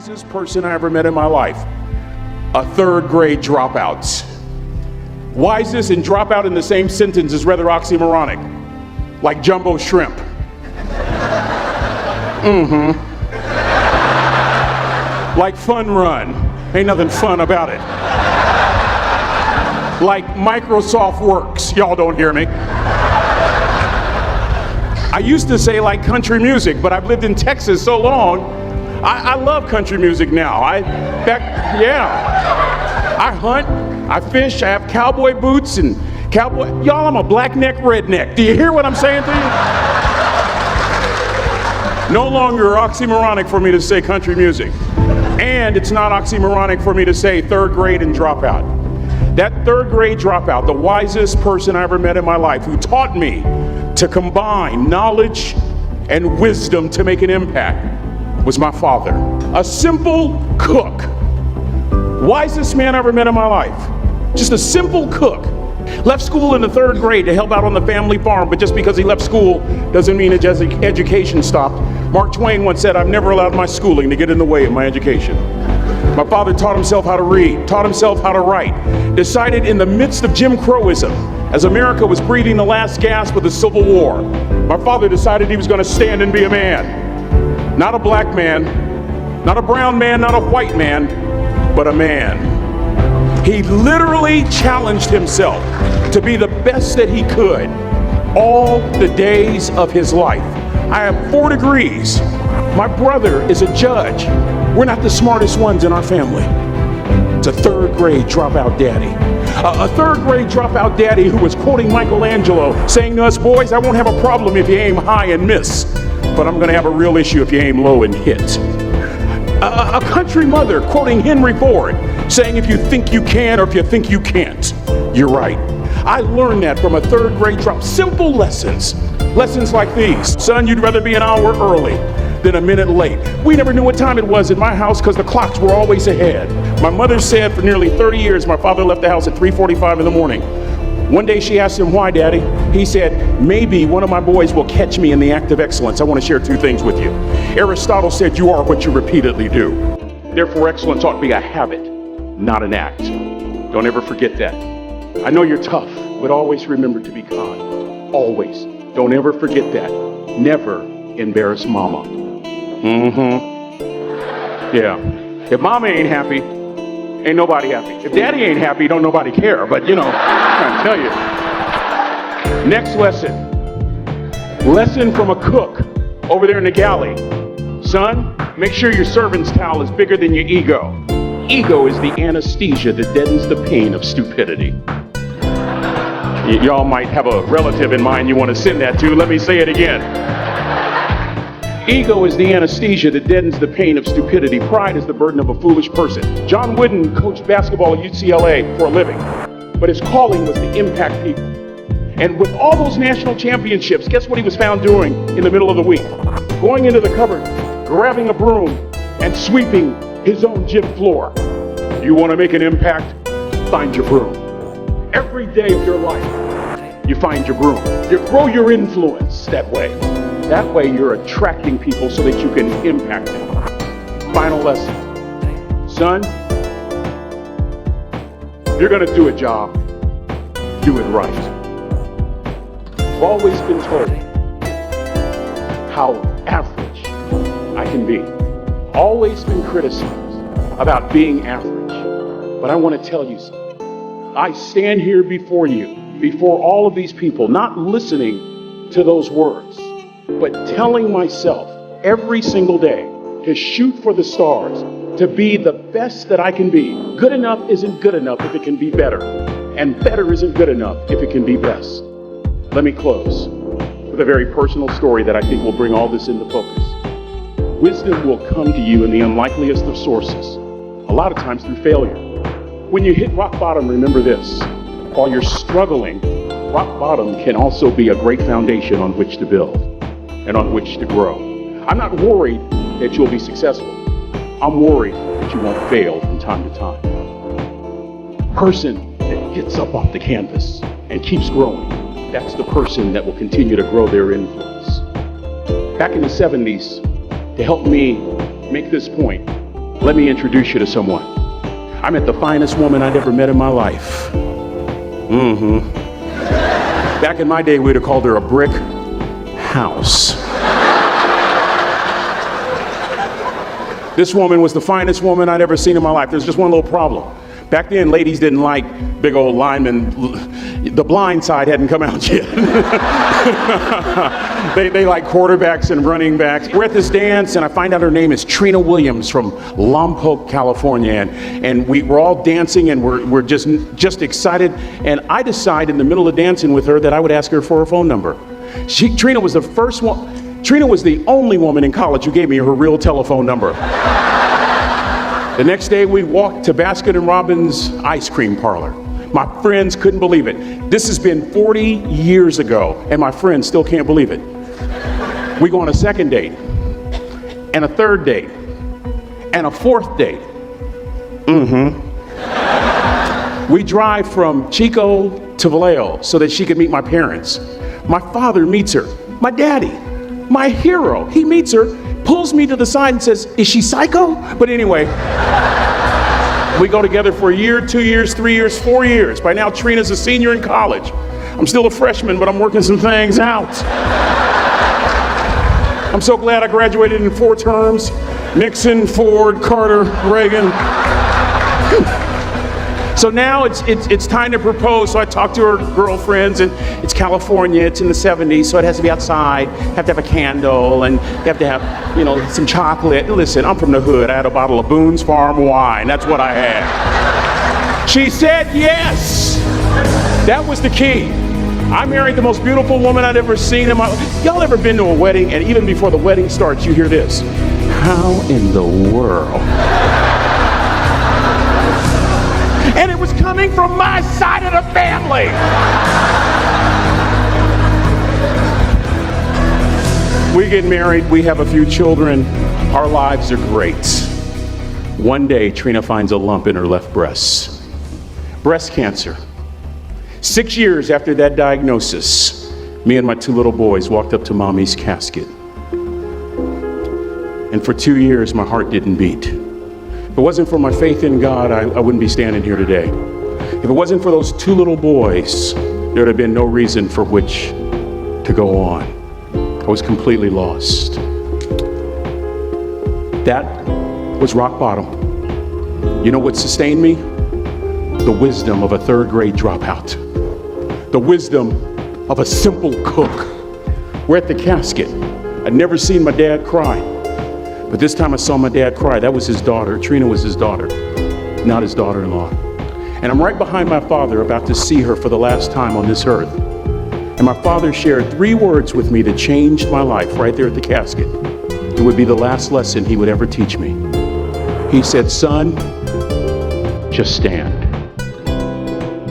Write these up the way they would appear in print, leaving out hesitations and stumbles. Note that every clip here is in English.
wisest person I ever met in my life, a third grade dropout. Wisest and dropout in the same sentence is rather oxymoronic, like jumbo shrimp. Like fun run, ain't nothing fun about it. Like Microsoft Works, y'all don't hear me. I used to say like country music, but I've lived in Texas so long, I love country music now. I hunt, I fish, I have cowboy boots and y'all, I'm a black neck redneck. Do you hear what I'm saying to you? No longer oxymoronic for me to say country music. And it's not oxymoronic for me to say third grade and dropout. That third grade dropout, the wisest person I ever met in my life, who taught me to combine knowledge and wisdom to make an impact, was my father. A simple cook. Wisest man I ever met in my life. Just a simple cook. Left school in the third grade to help out on the family farm, but just because he left school doesn't mean his education stopped. Mark Twain once said, "I've never allowed my schooling to get in the way of my education." My father taught himself how to read, taught himself how to write, decided in the midst of Jim Crowism, as America was breathing the last gasp of the Civil War, my father decided he was going to stand and be a man. Not a black man, not a brown man, not a white man, but a man. He literally challenged himself to be the best that he could all the days of his life. I have 4 degrees. My brother is a judge. We're not the smartest ones in our family. It's a third grade dropout daddy. A third grade dropout daddy who was quoting Michelangelo, saying to us, "Boys, I won't have a problem if you aim high and miss, but I'm gonna have a real issue if you aim low and hit." A country mother quoting Henry Ford, saying, "If you think you can or if you think you can't, you're right." I learned that from a third grade drop. Simple lessons. Lessons like these. Son, you'd rather be an hour early than a minute late. We never knew what time it was in my house because the clocks were always ahead. My mother said for nearly 30 years my father left the house at 3:45 in the morning. One day she asked him, "Why, Daddy?" He said, "Maybe one of my boys will catch me in the act of excellence. I want to share 2 things with you. Aristotle said you are what you repeatedly do. Therefore, excellence ought to be a habit, not an act." Don't ever forget that. I know you're tough, but always remember to be kind. Always. Don't ever forget that. Never embarrass mama. Yeah. If mama ain't happy, ain't nobody happy. If daddy ain't happy, don't nobody care. But you know, I'm trying to tell you. Next lesson. Lesson from a cook over there in the galley. Son, make sure your servant's towel is bigger than your ego. Ego is the anesthesia that deadens the pain of stupidity. Y'all might have a relative in mind you want to send that to. Let me say it again. Ego is the anesthesia that deadens the pain of stupidity. Pride is the burden of a foolish person. John Wooden coached basketball at UCLA for a living, but his calling was to impact people. And with all those national championships, guess what he was found doing in the middle of the week? Going into the cupboard, grabbing a broom, and sweeping his own gym floor. You want to make an impact? Find your broom. Every day of your life, you find your broom. You grow your influence that way. That way you're attracting people so that you can impact them. Final lesson. Son, if you're going to do a job, do it right. I've always been told how average I can be. Always been criticized about being average. But I want to tell you something. I stand here before you, before all of these people, not listening to those words, but telling myself every single day to shoot for the stars, to be the best that I can be. Good enough isn't good enough if it can be better, and better isn't good enough if it can be best. Let me close with a very personal story that I think will bring all this into focus. Wisdom will come to you in the unlikeliest of sources, a lot of times through failure. When you hit rock bottom, remember this. While you're struggling, rock bottom can also be a great foundation on which to build and on which to grow. I'm not worried that you'll be successful. I'm worried that you won't fail from time to time. Person that gets up off the canvas and keeps growing, that's the person that will continue to grow their influence. Back in the 70s, to help me make this point, Let me introduce you to someone. I met the finest woman I'd ever met in my life. Back in my day, we'd have called her a brick house. This woman was the finest woman I'd ever seen in my life. There's just one little problem. Back then, ladies didn't like big old linemen. The Blind Side hadn't come out yet. They like quarterbacks and running backs. We're at this dance, and I find out her name is Trina Williams from Lompoc, California. And we're all dancing, and we're just excited. And I decide in the middle of dancing with her that I would ask her for her phone number. Trina was the first one. Trina was the only woman in college who gave me her real telephone number. The next day, we walked to Baskin & Robbins ice cream parlor. My friends couldn't believe it. This has been 40 years ago, and my friends still can't believe it. We go on a second date, and a third date, and a fourth date. We drive from Chico to Vallejo so that she could meet my parents. My father meets her. My daddy, my hero, he meets her, pulls me to the side and says, "Is she psycho?" But anyway, we go together for a year, 2 years, 3 years, 4 years. By now, Trina's a senior in college. I'm still a freshman, but I'm working some things out. I'm so glad I graduated in 4 terms. Nixon, Ford, Carter, Reagan. So now it's time to propose. So I talk to her girlfriends, and it's California, it's in the 70s, so it has to be outside. You have to have a candle, and you have to have, some chocolate. Listen, I'm from the hood. I had a bottle of Boone's Farm wine. That's what I had. She said yes. That was the key. I married the most beautiful woman I'd ever seen in my life. Y'all ever been to a wedding, and even before the wedding starts, you hear this? How in the world? And it was coming from my side of the family. We get married, we have a few children, our lives are great. One day, Trina finds a lump in her left breast. Breast cancer. 6 years after that diagnosis, me and my 2 little boys walked up to Mommy's casket. And for 2 years, my heart didn't beat. If it wasn't for my faith in God, I wouldn't be standing here today. If it wasn't for those 2 little boys, there would have been no reason for which to go on. I was completely lost. That was rock bottom. You know what sustained me? The wisdom of a 3rd grade dropout. The wisdom of a simple cook. We're at the casket. I'd never seen my dad cry. But this time I saw my dad cry. That was his daughter. Trina was his daughter, not his daughter-in-law. And I'm right behind my father, about to see her for the last time on this earth. And my father shared 3 words with me that changed my life right there at the casket. It would be the last lesson he would ever teach me. He said, "Son, just stand.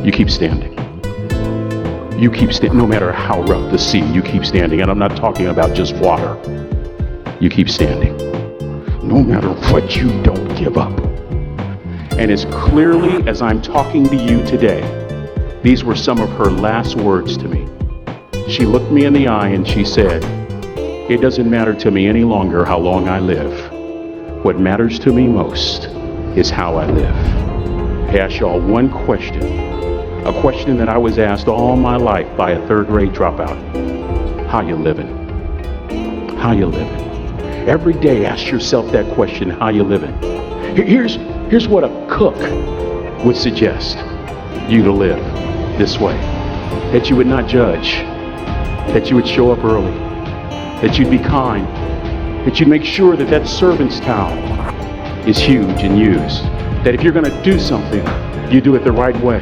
You keep standing. You keep standing, no matter how rough the sea, you keep standing." And I'm not talking about just water. You keep standing. No matter what, you don't give up. And as clearly as I'm talking to you today, these were some of her last words to me. She looked me in the eye and she said, "It doesn't matter to me any longer how long I live. What matters to me most is how I live." I ask y'all one question, a question that I was asked all my life by a 3rd grade dropout. How you living? How you living? Every day ask yourself that question, how you living? Here's what a cook would suggest you to live this way. That you would not judge, that you would show up early, that you'd be kind, that you'd make sure that that servant's towel is huge and used, that if you're going to do something, you do it the right way.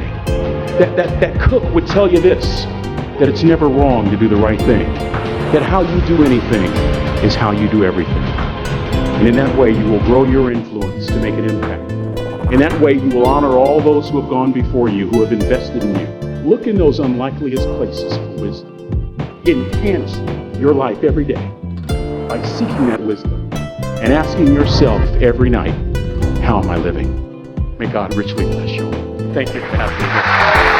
That cook would tell you this, that it's never wrong to do the right thing, that how you do anything is how you do everything. And in that way, you will grow your influence to make an impact. In that way, you will honor all those who have gone before you, who have invested in you. Look in those unlikeliest places for wisdom. Enhance your life every day by seeking that wisdom and asking yourself every night, how am I living? May God richly bless you. Thank you for having me here.